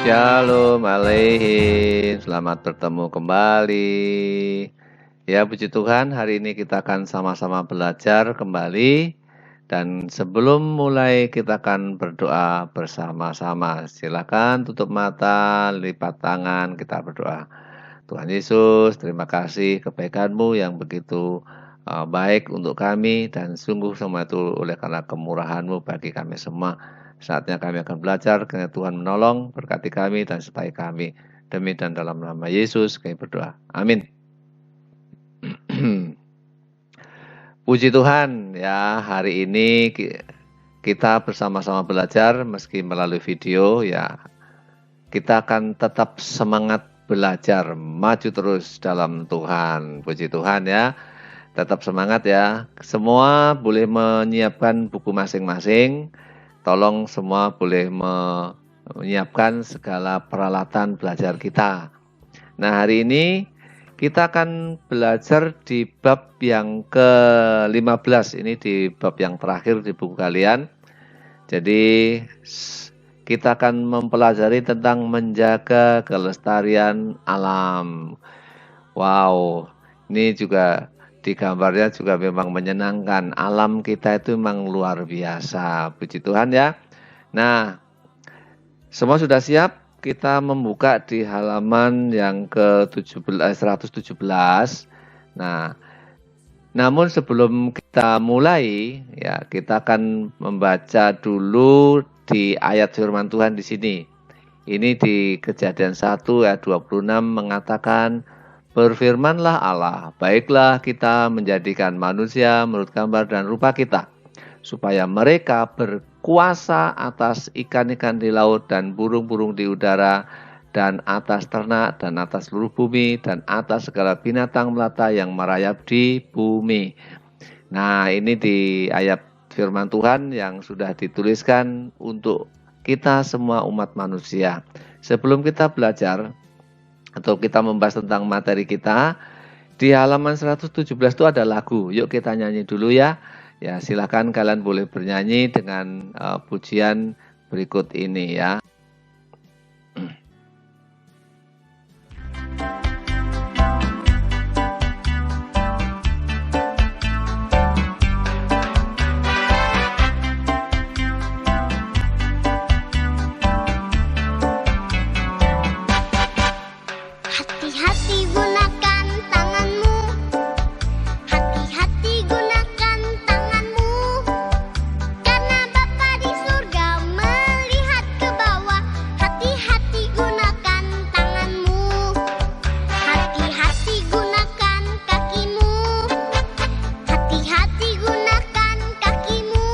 Shalom aleihim, selamat bertemu kembali. Ya puji Tuhan, hari ini kita akan sama-sama belajar kembali. Dan sebelum mulai kita akan berdoa bersama-sama. Silakan tutup mata, lipat tangan, kita berdoa. Tuhan Yesus, terima kasih kebaikan-Mu yang begitu baik untuk kami. Dan sungguh semua itu oleh karena kemurahan-Mu bagi kami semua. Saatnya kami akan belajar, karena Tuhan menolong, berkati kami dan sertai kami. Demi dan dalam nama Yesus kami berdoa. Amin. Puji Tuhan ya, hari ini kita bersama-sama belajar meski melalui video ya. Kita akan tetap semangat belajar, maju terus dalam Tuhan. Puji Tuhan ya. Tetap semangat ya. Semua boleh menyiapkan buku masing-masing. Tolong semua boleh menyiapkan segala peralatan belajar kita. Nah, hari ini kita akan belajar di bab yang ke-15. Ini di bab yang terakhir di buku kalian. Jadi kita akan mempelajari tentang menjaga kelestarian alam. Wow, ini juga di gambarnya juga memang menyenangkan. Alam kita itu memang luar biasa. Puji Tuhan ya. Nah, semua sudah siap? Kita membuka di halaman yang ke-117. Nah, namun sebelum kita mulai, ya kita akan membaca dulu di ayat firman Tuhan di sini. Ini di Kejadian 1 ayat 26 mengatakan, "Berfirmanlah Allah, baiklah kita menjadikan manusia menurut gambar dan rupa kita, supaya mereka berkuasa atas ikan-ikan di laut dan burung-burung di udara, dan atas ternak, dan atas seluruh bumi, dan atas segala binatang melata yang merayap di bumi." Nah, ini di ayat firman Tuhan yang sudah dituliskan untuk kita semua umat manusia. Sebelum kita belajar atau kita membahas tentang materi kita, di halaman 117 itu ada lagu. Yuk kita nyanyi dulu ya. Ya, silakan kalian boleh bernyanyi dengan pujian berikut ini ya. Hati-hati gunakan tanganmu, hati-hati gunakan tanganmu, karena Bapa di surga melihat ke bawah. Hati-hati gunakan tanganmu, hati-hati gunakan kakimu, hati-hati gunakan kakimu,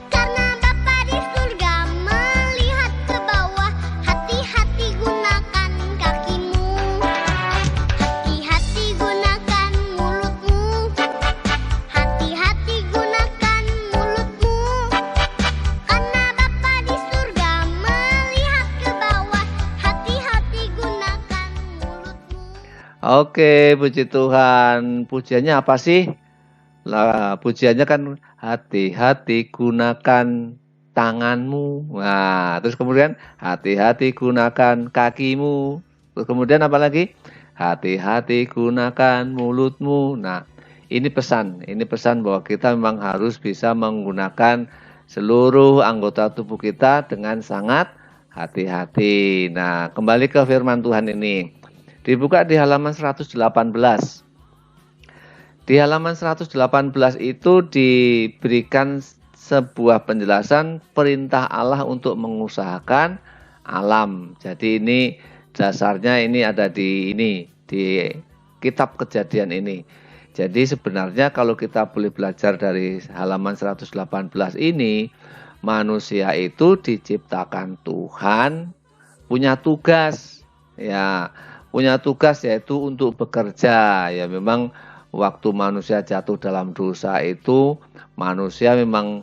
karena Bapa di surga melihat ke bawah. Hati-hati gunakan kakimu, hati-hati gunakan mulutmu, hati-hati gunakan mulutmu, karena Bapa di surga melihat ke bawah. Hati-hati gunakan mulutmu. Oke, puji Tuhan. Pujiannya apa sih? Lah, pujiannya kan hati-hati gunakan tanganmu. Nah, terus kemudian hati-hati gunakan kakimu. Terus kemudian apa lagi? Hati-hati gunakan mulutmu. Nah, ini pesan bahwa kita memang harus bisa menggunakan seluruh anggota tubuh kita dengan sangat hati-hati. Nah, kembali ke firman Tuhan ini. Dibuka di halaman 118. Di halaman 118 itu diberikan sebuah penjelasan perintah Allah untuk mengusahakan alam. Jadi ini dasarnya ini ada di kitab Kejadian ini. Jadi sebenarnya kalau kita boleh belajar dari halaman 118 ini, manusia itu diciptakan Tuhan punya tugas. Ya, punya tugas yaitu untuk bekerja. Ya, memang waktu manusia jatuh dalam dosa itu, manusia memang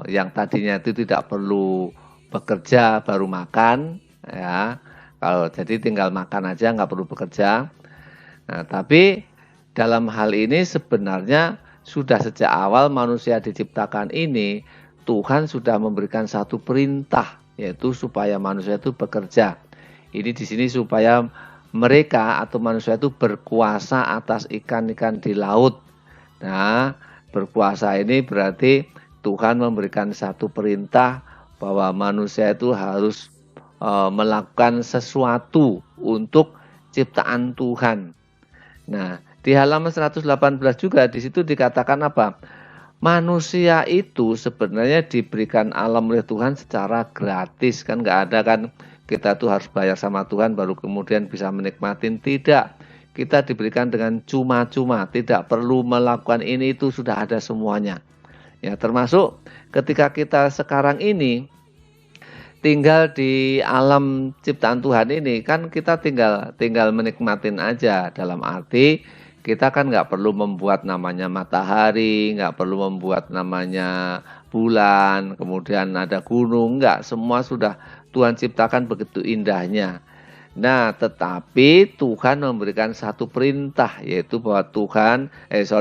yang tadinya itu tidak perlu bekerja baru makan, ya. Kalau jadi tinggal makan aja, nggak perlu bekerja. Nah, tapi dalam hal ini sebenarnya sudah sejak awal manusia diciptakan ini, Tuhan sudah memberikan satu perintah yaitu supaya manusia itu bekerja. Ini di sini supaya mereka atau manusia itu berkuasa atas ikan-ikan di laut. Nah, berkuasa ini berarti Tuhan memberikan satu perintah bahwa manusia itu harus melakukan sesuatu untuk ciptaan Tuhan. Nah, di halaman 118 juga di situ dikatakan apa? Manusia itu sebenarnya diberikan alam oleh Tuhan secara gratis, kan nggak ada kan kita tuh harus bayar sama Tuhan baru kemudian bisa menikmatin. Tidak, kita diberikan dengan cuma-cuma, tidak perlu melakukan ini itu sudah ada semuanya. Ya, termasuk ketika kita sekarang ini tinggal di alam ciptaan Tuhan ini, kan kita tinggal menikmatin aja. Dalam arti kita kan nggak perlu membuat namanya matahari, nggak perlu membuat namanya bulan, kemudian ada gunung, nggak, semua sudah Tuhan ciptakan begitu indahnya. Nah, tetapi Tuhan memberikan satu perintah, yaitu bahwa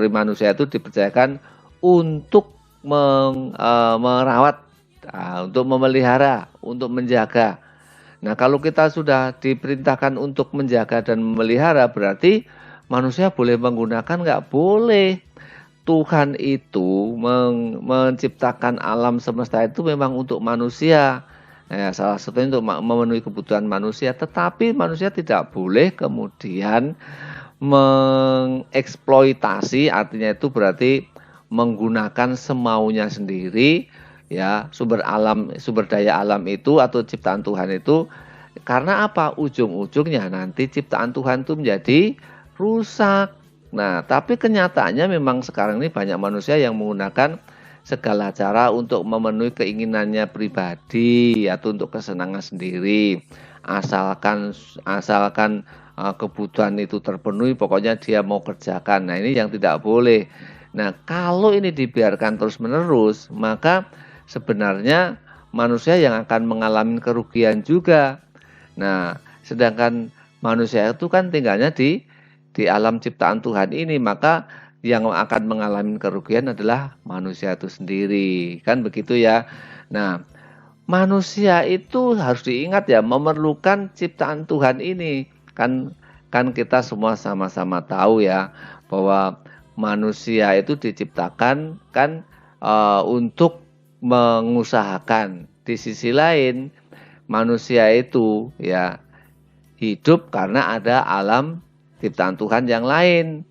manusia itu dipercayakan untuk merawat, untuk memelihara, untuk menjaga. Nah, kalau kita sudah diperintahkan untuk menjaga dan memelihara, berarti manusia boleh menggunakan? Nggak boleh. Tuhan itu menciptakan alam semesta itu memang untuk manusia. Nah, salah satunya untuk memenuhi kebutuhan manusia. Tetapi manusia tidak boleh kemudian mengeksploitasi, artinya itu berarti menggunakan semaunya sendiri, ya, sumber daya alam itu atau ciptaan Tuhan itu. Karena apa? Ujung-ujungnya nanti ciptaan Tuhan itu menjadi rusak. Nah, tapi kenyataannya memang sekarang ini banyak manusia yang menggunakan segala cara untuk memenuhi keinginannya pribadi atau untuk kesenangan sendiri. Asalkan kebutuhan itu terpenuhi, pokoknya dia mau kerjakan. Nah, ini yang tidak boleh. Nah, kalau ini dibiarkan terus-menerus, maka sebenarnya manusia yang akan mengalami kerugian juga. Nah, sedangkan manusia itu kan tinggalnya di alam ciptaan Tuhan ini, maka yang akan mengalami kerugian adalah manusia itu sendiri, kan begitu ya. Nah, manusia itu harus diingat ya, memerlukan ciptaan Tuhan ini. Kan kita semua sama-sama tahu ya, bahwa manusia itu diciptakan kan untuk mengusahakan. Di sisi lain, manusia itu ya hidup karena ada alam ciptaan Tuhan yang lain.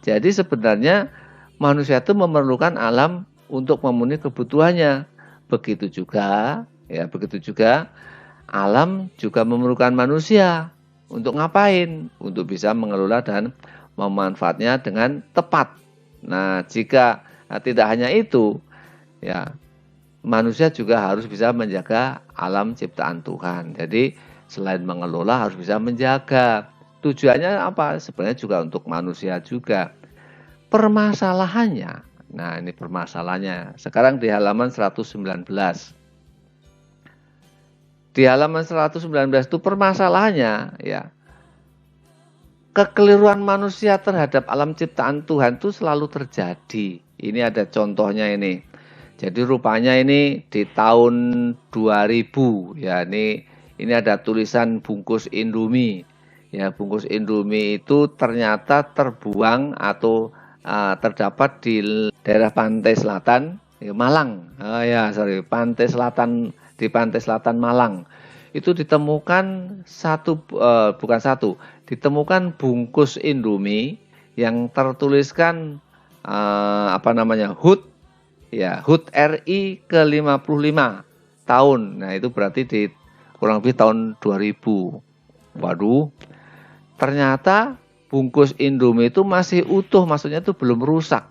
Jadi sebenarnya manusia itu memerlukan alam untuk memenuhi kebutuhannya. Begitu juga alam juga memerlukan manusia. Untuk ngapain? Untuk bisa mengelola dan memanfaatnya dengan tepat. Nah, jika tidak hanya itu, ya, manusia juga harus bisa menjaga alam ciptaan Tuhan. Jadi selain mengelola harus bisa menjaga. Tujuannya apa? Sebenarnya juga untuk manusia juga. Permasalahannya, nah ini permasalahannya. Sekarang di halaman 119. Di halaman 119 itu permasalahannya, ya, kekeliruan manusia terhadap alam ciptaan Tuhan itu selalu terjadi. Ini ada contohnya ini. Jadi rupanya ini di tahun 2000, ya, ini ada tulisan bungkus Indomie. Ya, bungkus Indomie itu ternyata terbuang atau terdapat di daerah pantai selatan, ya, Malang. Di pantai selatan Malang. Itu ditemukan ditemukan bungkus Indomie yang tertuliskan HUT, ya, HUT RI ke-55 tahun. Nah, itu berarti di kurang lebih tahun 2000. Waduh, ternyata bungkus Indomie itu masih utuh, maksudnya itu belum rusak.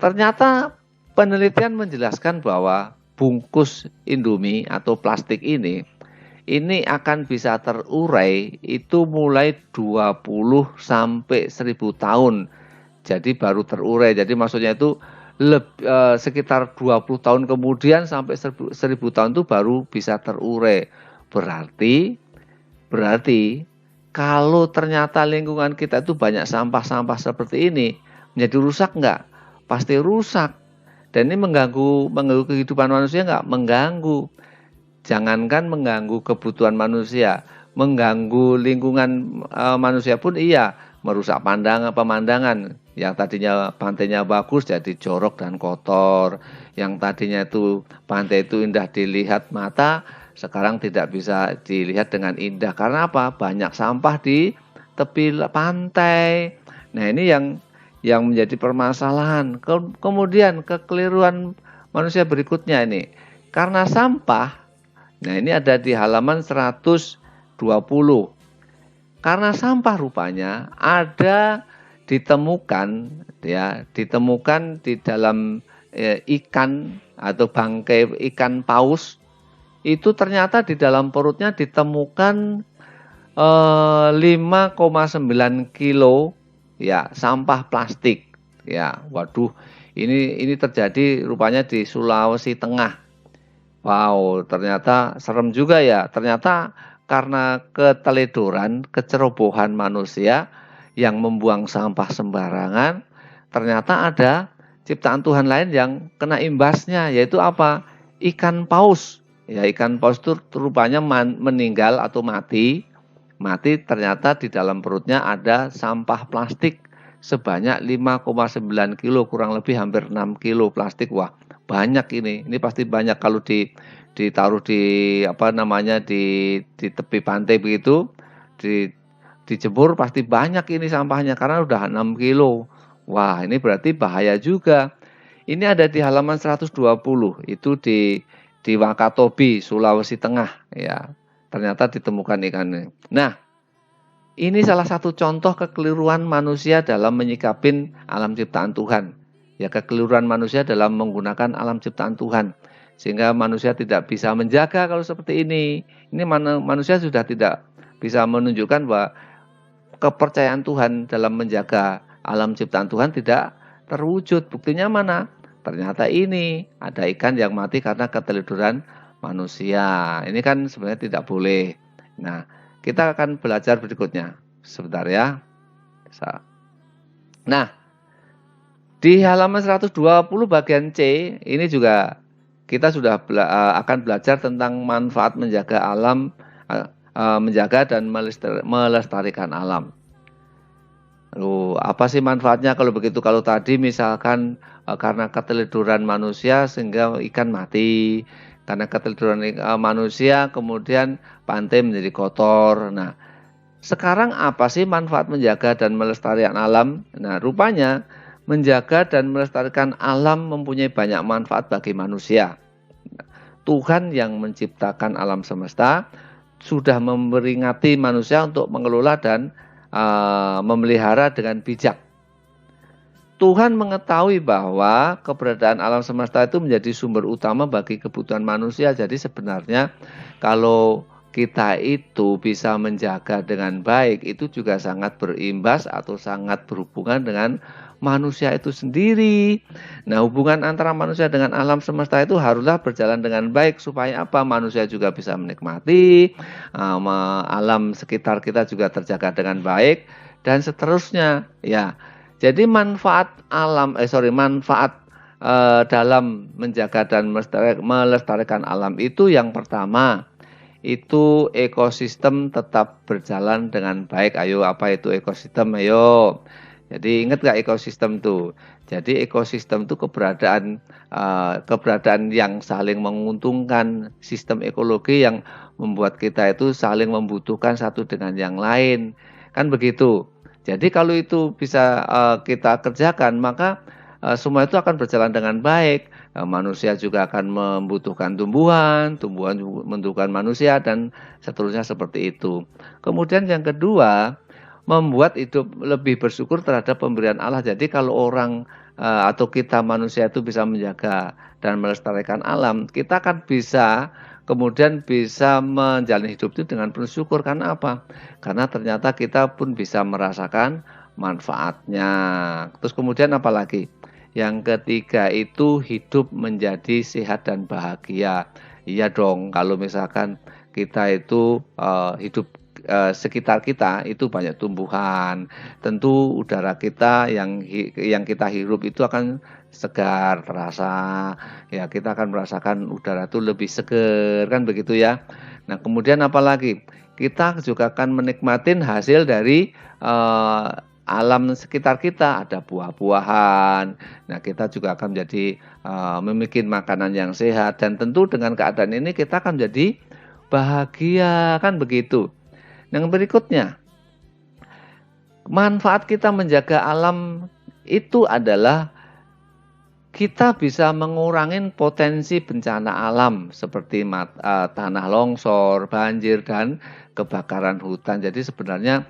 Ternyata penelitian menjelaskan bahwa bungkus Indomie atau plastik ini akan bisa terurai itu mulai 20 sampai 1000 tahun. Jadi baru terurai. Jadi maksudnya itu sekitar 20 tahun kemudian sampai 1000 tahun itu baru bisa terurai. Berarti kalau ternyata lingkungan kita itu banyak sampah-sampah seperti ini, menjadi rusak enggak? Pasti rusak. Dan ini mengganggu kehidupan manusia enggak? Mengganggu. jangankan mengganggu kebutuhan manusia, mengganggu lingkungan manusia pun iya, merusak pemandangan. Yang tadinya pantainya bagus jadi jorok dan kotor. Yang tadinya itu pantai itu indah dilihat mata, sekarang tidak bisa dilihat dengan indah. Karena apa? Banyak sampah di tepi pantai. Nah, ini yang menjadi permasalahan. Kemudian kekeliruan manusia berikutnya ini. Karena sampah, nah ini ada di halaman 120. Karena sampah rupanya ada ditemukan di dalam ikan atau bangkai ikan paus, itu ternyata di dalam perutnya ditemukan 5,9 kilo ya sampah plastik. Ya, waduh, ini terjadi rupanya di Sulawesi Tengah. Wow, ternyata serem juga ya. Ternyata karena keteledoran, kecerobohan manusia yang membuang sampah sembarangan, ternyata ada ciptaan Tuhan lain yang kena imbasnya, yaitu apa? Ikan paus. Ya, ikan paus itu rupanya meninggal atau mati. Mati ternyata di dalam perutnya ada sampah plastik sebanyak 5,9 kilo, kurang lebih hampir 6 kilo plastik. Wah, banyak ini. Ini pasti banyak kalau ditaruh di di tepi pantai begitu, dijemur pasti banyak ini sampahnya karena udah 6 kilo. Wah, ini berarti bahaya juga. Ini ada di halaman 120, itu di Wakatobi, Sulawesi Tengah ya. Ternyata ditemukan ikannya. Nah, ini salah satu contoh kekeliruan manusia dalam menyikapin alam ciptaan Tuhan. Ya, kekeliruan manusia dalam menggunakan alam ciptaan Tuhan. Sehingga manusia tidak bisa menjaga kalau seperti ini. Ini manusia sudah tidak bisa menunjukkan bahwa kepercayaan Tuhan dalam menjaga alam ciptaan Tuhan tidak terwujud. Buktinya mana? Ternyata ini ada ikan yang mati karena keteledoran manusia. Ini kan sebenarnya tidak boleh. Nah, kita akan belajar berikutnya. Sebentar ya. Nah, di halaman 120 bagian C, ini juga kita sudah akan belajar tentang manfaat menjaga alam, menjaga dan melestarikan alam. Lalu, apa sih manfaatnya kalau begitu? Kalau tadi misalkan karena keteledoran manusia sehingga ikan mati, karena keteledoran manusia kemudian pantai menjadi kotor. Nah, sekarang apa sih manfaat menjaga dan melestarikan alam? Nah, rupanya menjaga dan melestarikan alam mempunyai banyak manfaat bagi manusia. Tuhan yang menciptakan alam semesta sudah memperingati manusia untuk mengelola dan memelihara dengan bijak. Tuhan mengetahui bahwa keberadaan alam semesta itu menjadi sumber utama bagi kebutuhan manusia. Jadi sebenarnya kalau kita itu bisa menjaga dengan baik, itu juga sangat berimbas atau sangat berhubungan dengan manusia itu sendiri. Nah, hubungan antara manusia dengan alam semesta itu haruslah berjalan dengan baik supaya apa? Manusia juga bisa menikmati, alam sekitar kita juga terjaga dengan baik dan seterusnya. Ya, jadi manfaat dalam menjaga dan melestarikan alam itu yang pertama itu ekosistem tetap berjalan dengan baik. Ayo, apa itu ekosistem? Ayo. Jadi ingat gak ekosistem itu? Jadi ekosistem itu keberadaan yang saling menguntungkan, sistem ekologi yang membuat kita itu saling membutuhkan satu dengan yang lain, kan begitu. Jadi kalau itu bisa kita kerjakan, maka semua itu akan berjalan dengan baik. Manusia juga akan membutuhkan tumbuhan membutuhkan manusia dan seterusnya seperti itu. Kemudian yang kedua, membuat hidup lebih bersyukur terhadap pemberian Allah. Jadi kalau orang atau kita manusia itu bisa menjaga dan melestarikan alam, kita akan kemudian bisa menjalani hidup itu dengan bersyukur. Karena apa? Karena ternyata kita pun bisa merasakan manfaatnya. Terus kemudian apa lagi? Yang ketiga itu hidup menjadi sehat dan bahagia. Iya dong, kalau misalkan kita itu hidup sekitar kita itu banyak tumbuhan, tentu udara kita yang kita hirup itu akan segar terasa, ya kita akan merasakan udara itu lebih segar kan begitu ya. Nah kemudian apalagi kita juga akan menikmatin hasil dari alam sekitar kita, ada buah-buahan. Nah kita juga akan menjadi memiliki makanan yang sehat, dan tentu dengan keadaan ini kita akan menjadi bahagia kan begitu. Yang berikutnya, manfaat kita menjaga alam itu adalah kita bisa mengurangi potensi bencana alam seperti tanah longsor, banjir, dan kebakaran hutan. Jadi sebenarnya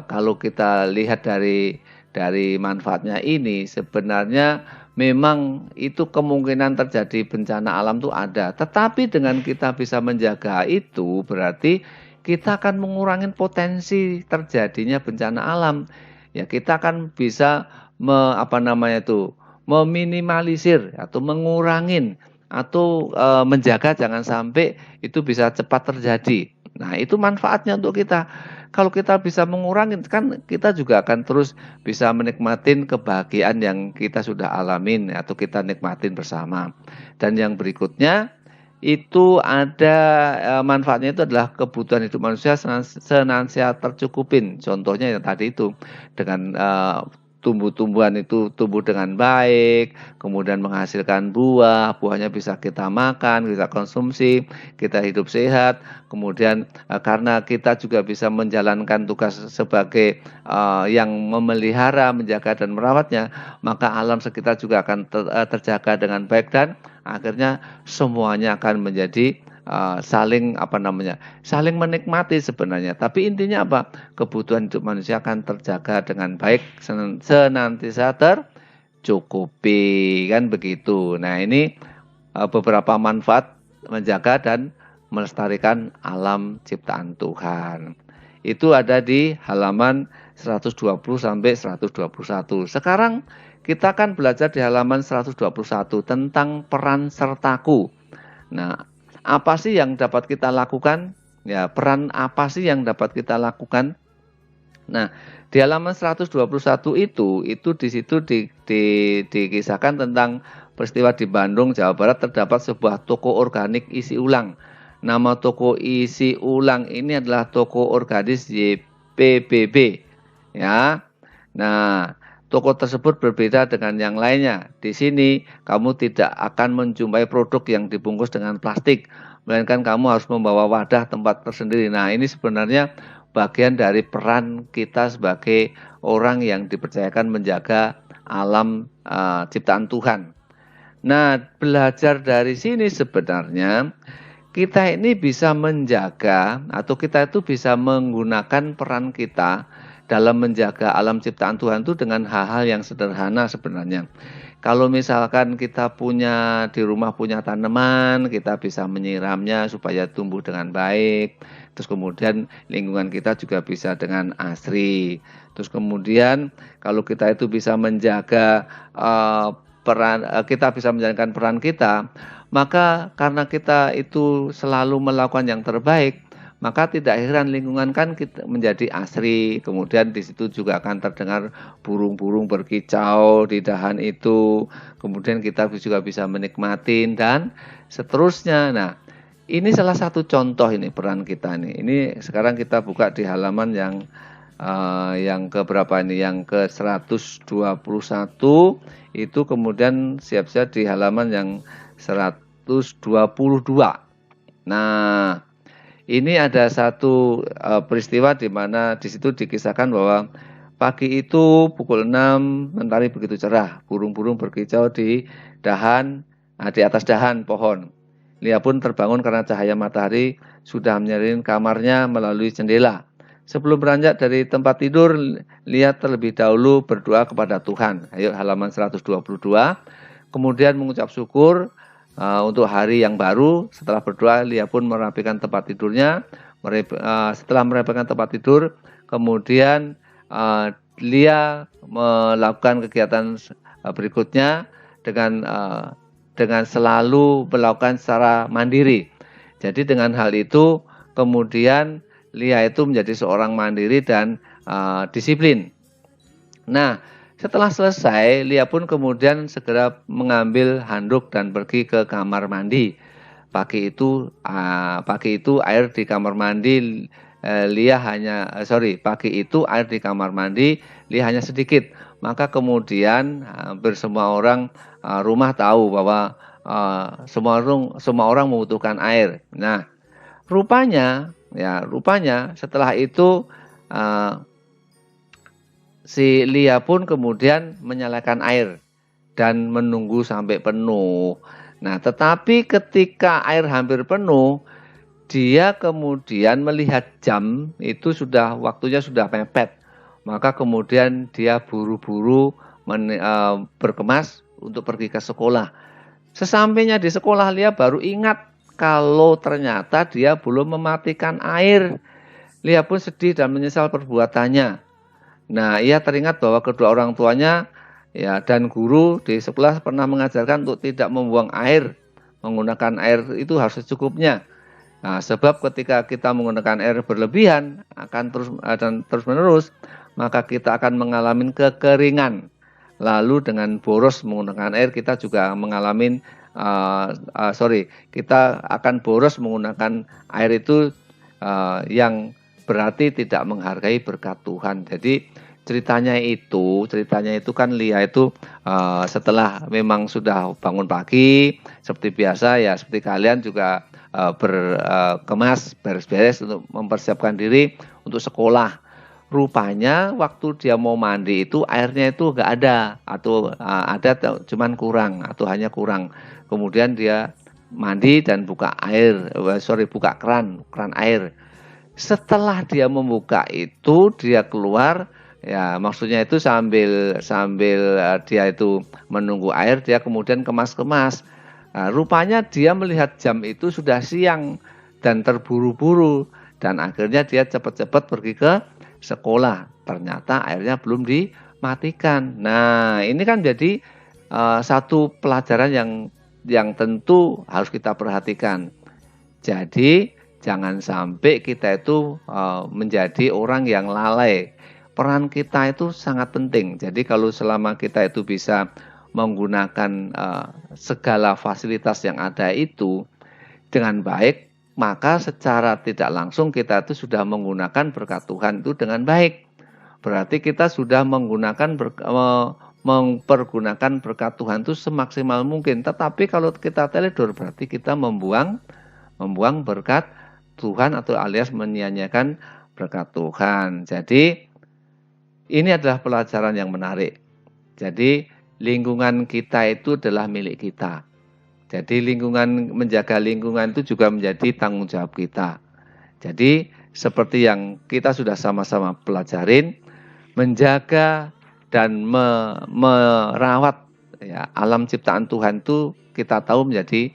kalau kita lihat dari manfaatnya ini, sebenarnya memang itu kemungkinan terjadi bencana alam itu ada. Tetapi dengan kita bisa menjaga itu, berarti kita akan mengurangi potensi terjadinya bencana alam. Ya, kita akan bisa meminimalisir atau mengurangin atau menjaga jangan sampai itu bisa cepat terjadi. Nah, itu manfaatnya untuk kita. Kalau kita bisa mengurangi, kan kita juga akan terus bisa menikmatin kebahagiaan yang kita sudah alamin atau kita nikmatin bersama. Dan yang berikutnya itu ada manfaatnya itu adalah kebutuhan hidup manusia senantiasa tercukupin. Contohnya yang tadi itu dengan tumbuh-tumbuhan itu tumbuh dengan baik, kemudian menghasilkan buah, buahnya bisa kita makan, kita konsumsi, kita hidup sehat, kemudian karena kita juga bisa menjalankan tugas sebagai yang memelihara, menjaga dan merawatnya, maka alam sekitar juga akan terjaga dengan baik, dan akhirnya semuanya akan menjadi saling menikmati sebenarnya. Tapi intinya apa? Kebutuhan hidup manusia akan terjaga dengan baik, senantiasa tercukupi kan begitu. Nah ini beberapa manfaat menjaga dan melestarikan alam ciptaan Tuhan. Itu ada di halaman 120 sampai 121. Sekarang kita akan belajar di halaman 121 tentang peran sertaku. Nah, apa sih yang dapat kita lakukan? Ya, peran apa sih yang dapat kita lakukan? Nah, di halaman 121 itu di situ dikisahkan tentang peristiwa di Bandung, Jawa Barat terdapat sebuah toko organik isi ulang. Nama toko isi ulang ini adalah toko organis YPBB. Ya. Nah, toko tersebut berbeda dengan yang lainnya. Di sini kamu tidak akan menjumpai produk yang dibungkus dengan plastik, melainkan kamu harus membawa wadah tempat tersendiri. Nah, ini sebenarnya bagian dari peran kita sebagai orang yang dipercayakan menjaga alam ciptaan Tuhan. Nah, belajar dari sini sebenarnya kita ini bisa menjaga atau kita itu bisa menggunakan peran kita dalam menjaga alam ciptaan Tuhan itu dengan hal-hal yang sederhana sebenarnya. Kalau misalkan kita di rumah punya tanaman, kita bisa menyiramnya supaya tumbuh dengan baik. Terus kemudian lingkungan kita juga bisa dengan asri. Terus kemudian kalau kita itu bisa menjaga kita bisa menjalankan peran kita, maka karena kita itu selalu melakukan yang terbaik, maka tidak heran lingkungan kan menjadi asri. Kemudian di situ juga akan terdengar burung-burung berkicau di dahan itu. Kemudian kita juga bisa menikmati dan seterusnya. Nah, ini salah satu contoh ini peran kita nih. Ini sekarang kita buka di halaman yang ke berapa ini? Yang ke 121 itu, kemudian siap-siap di halaman yang 122. Nah, ini ada satu peristiwa di mana di situ dikisahkan bahwa pagi itu pukul 6 mentari begitu cerah, burung-burung berkicau di atas dahan pohon. Lia pun terbangun karena cahaya matahari sudah menyinarin kamarnya melalui jendela. Sebelum beranjak dari tempat tidur, Lia terlebih dahulu berdoa kepada Tuhan. Ayo halaman 122. Kemudian mengucap syukur untuk hari yang baru. Setelah berdoa, Lia pun merapikan tempat tidurnya. Setelah merapikan tempat tidur, kemudian Lia melakukan kegiatan berikutnya dengan selalu melakukan secara mandiri. Jadi dengan hal itu, kemudian Lia itu menjadi seorang mandiri dan disiplin. Nah, setelah selesai, Lia pun kemudian segera mengambil handuk dan pergi ke kamar mandi. Pagi itu air di kamar mandi pagi itu air di kamar mandi Lia hanya sedikit. Maka kemudian hampir semua orang rumah tahu bahwa semua orang membutuhkan air. Nah, rupanya setelah itu si Lia pun kemudian menyalakan air dan menunggu sampai penuh. Nah, tetapi ketika air hampir penuh, dia kemudian melihat jam itu waktunya sudah mepet. Maka kemudian dia buru-buru berkemas untuk pergi ke sekolah. Sesampainya di sekolah, Lia baru ingat kalau ternyata dia belum mematikan air. Lia pun sedih dan menyesal perbuatannya. Nah, ia teringat bahwa kedua orang tuanya dan guru di sekolah pernah mengajarkan untuk tidak membuang air. Menggunakan air itu harus secukupnya. Nah, sebab ketika kita menggunakan air berlebihan terus menerus, maka kita akan mengalami kekeringan. Lalu dengan boros menggunakan air kita juga mengalami kita akan boros menggunakan air itu yang berarti tidak menghargai berkat Tuhan. Jadi ceritanya itu kan Lia itu setelah memang sudah bangun pagi seperti biasa ya, seperti kalian juga berkemas beres-beres untuk mempersiapkan diri untuk sekolah. Rupanya waktu dia mau mandi itu airnya itu enggak ada, atau ada cuman kurang atau hanya kurang. Kemudian dia mandi dan buka keran air. Setelah dia membuka itu, dia keluar, ya maksudnya itu sambil dia itu menunggu air, dia kemudian kemas-kemas. Nah, rupanya dia melihat jam itu sudah siang dan terburu-buru, dan akhirnya dia cepat-cepat pergi ke sekolah. Ternyata airnya belum dimatikan. Nah, ini kan jadi satu pelajaran yang tentu harus kita perhatikan. Jadi jangan sampai kita itu menjadi orang yang lalai. Peran kita itu sangat penting. Jadi kalau selama kita itu bisa menggunakan segala fasilitas yang ada itu dengan baik, maka secara tidak langsung kita itu sudah menggunakan berkat Tuhan itu dengan baik. Berarti kita sudah mempergunakan berkat Tuhan itu semaksimal mungkin. Tetapi kalau kita teledor, berarti kita membuang berkat Tuhan atau alias menyia-nyiakan berkat Tuhan. Jadi ini adalah pelajaran yang menarik. Jadi lingkungan kita itu adalah milik kita. Jadi menjaga lingkungan itu juga menjadi tanggung jawab kita. Jadi seperti yang kita sudah sama-sama pelajarin, menjaga dan merawat ya, alam ciptaan Tuhan itu kita tahu menjadi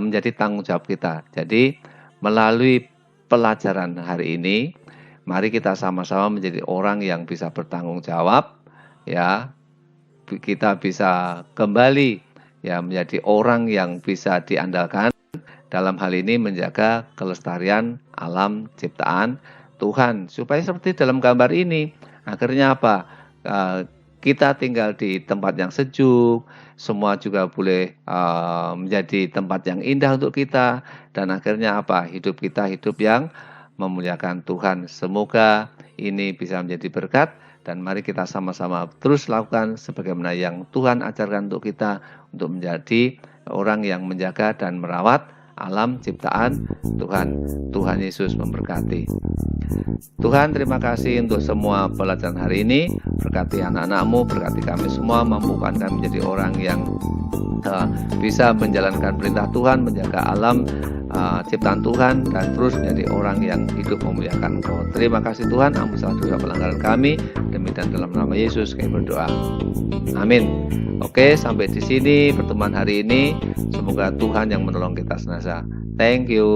menjadi tanggung jawab kita. Jadi melalui pelajaran hari ini, mari kita sama-sama menjadi orang yang bisa bertanggung jawab, ya. Kita bisa kembali ya menjadi orang yang bisa diandalkan dalam hal ini menjaga kelestarian alam ciptaan Tuhan. Supaya seperti dalam gambar ini, akhirnya apa? Kita tinggal di tempat yang sejuk, semua juga boleh menjadi tempat yang indah untuk kita, dan akhirnya apa? Hidup kita hidup yang memuliakan Tuhan. Semoga ini bisa menjadi berkat, dan mari kita sama-sama terus lakukan sebagaimana yang Tuhan ajarkan untuk kita, untuk menjadi orang yang menjaga dan merawat alam ciptaan Tuhan. Tuhan Yesus memberkati. Tuhan, terima kasih untuk semua pelajaran hari ini. Berkati anak-anak-Mu, berkati kami semua, mampukan kami menjadi orang yang bisa menjalankan perintah Tuhan, menjaga alam ciptaan Tuhan, dan terus menjadi orang yang hidup memuliakan Engkau. Terima kasih Tuhan, ampun salah dosa pelanggaran kami. Demikian dalam nama Yesus kami berdoa. Amin. Oke, sampai di sini pertemuan hari ini. Semoga Tuhan yang menolong kita senantiasa. Thank you.